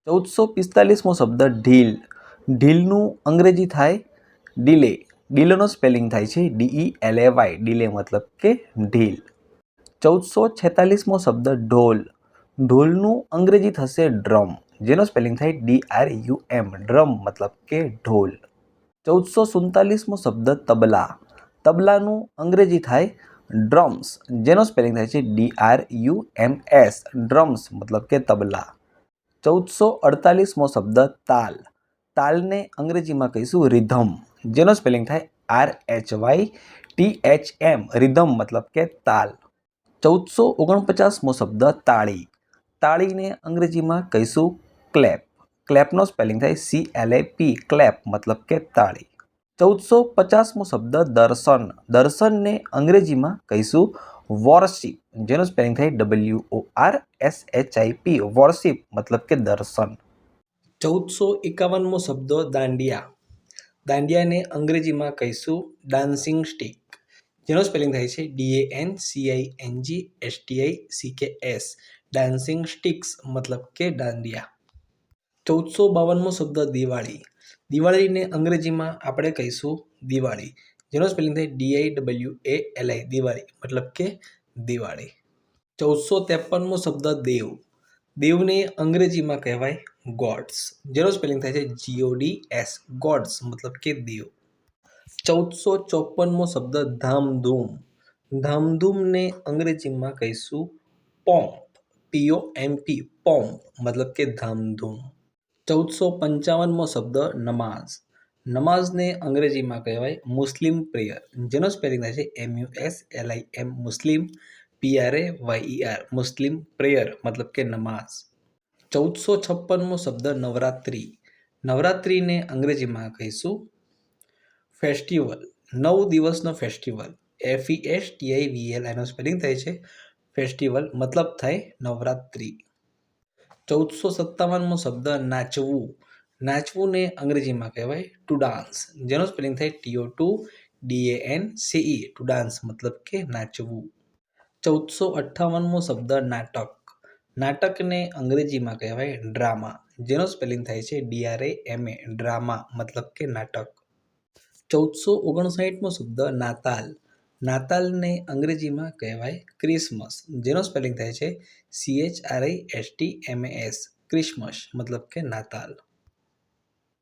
1445મો શબ્દ ઢીલ. ઢીલનું અંગ્રેજી થાય ડીલે. ડીલેનો સ્પેલિંગ થાય છે DELAY. ડીલે મતલબ કે ઢીલ. 1446મો શબ્દ ઢોલ. ઢોલનું અંગ્રેજી થશે ડ્રમ, જેનો સ્પેલિંગ થાય DRUM. ડ્રમ મતલબ કે ઢોલ. 1447મો શબ્દ તબલા. તબલાનું અંગ્રેજી થાય ડ્રમ્સ, જેનો સ્પેલિંગ થાય છે DRUMS. ડ્રમ્સ મતલબ કે તબલા. 1448મો શબ્દ તાલ. તાલને અંગ્રેજીમાં કહીશું રિધમ, જેનો સ્પેલિંગ થાય RHYTHM. રિધમ મતલબ કે તાલ. 1449મો શબ્દ તાળી. તાળીને અંગ્રેજીમાં કહીશું ક્લેપ. ક્લેપનો સ્પેલિંગ થાય CLAP. ક્લેપ મતલબ કે તાળી. 1450મો શબ્દ દર્શન. દર્શનને અંગ્રેજીમાં કહીશું વોરશિપ, જેનો સ્પેલિંગ થાય WORSHIP. વોરશિપ મતલબ કે દર્શન. 1451મો શબ્દ દાંડિયા. દાંડિયાને અંગ્રેજીમાં કહીશું ડાન્સિંગ સ્ટિક, જેનો સ્પેલિંગ થાય છે DANCINGSTICKS. ડાન્સિંગ સ્ટિક્સ મતલબ કે દાંડિયા. 1452મો શબ્દ દિવાળી. દિવાળીને અંગ્રેજીમાં આપણે કહીશું દિવાળી, જેનો સ્પેલિંગ થાય DIWALI. દિવાળી મતલબ કે દિવાળી. 1453મો શબ્દ દેવ. દેવને અંગ્રેજીમાં કહેવાય ગોડ્સ, જેનો સ્પેલિંગ થાય છે GODS. ગોડ્સ મતલબ કે દેવ. 1454મો શબ્દ ધામધૂમ. ધામધૂમને અંગ્રેજીમાં કહીશું પોમ્પ. POMP. પોમ્પ મતલબ કે ધામધૂમ. 1455મો શબ્દ નમાઝ. નમાઝને અંગ્રેજીમાં કહેવાય મુસ્લિમ પ્રેયર, જેનો સ્પેલિંગ થાય છે MUSLIM. મુસ્લિમ PRAYER. મુસ્લિમ પ્રેયર મતલબ કે નમાઝ. 1456મો શબ્દ નવરાત્રિ. નવરાત્રિને અંગ્રેજીમાં કહીશું ફેસ્ટિવલ. 9 દિવસનો ફેસ્ટિવલ. FESTIVAL. એનો સ્પેલિંગ થાય છે ફેસ્ટિવલ, મતલબ થાય નવરાત્રિ. 1457મો શબ્દ નાચવું. નાચવુંને અંગ્રેજીમાં કહેવાય ટુ ડાન્સ, જેનો સ્પેલિંગ થાય TOTODANCE. ટુ ડાન્સ મતલબ કે નાચવું. 1458મો શબ્દ નાટક. નાટકને અંગ્રેજીમાં કહેવાય ડ્રામા, જેનો સ્પેલિંગ થાય છે DRAMA. ડ્રામા મતલબ કે નાટક. 1459મો શબ્દ નાતાલ. નાતાલને અંગ્રેજીમાં કહેવાય ક્રિસમસ, જેનો સ્પેલિંગ થાય છે CHRISTMAS. ક્રિસમસ મતલબ કે નાતાલ.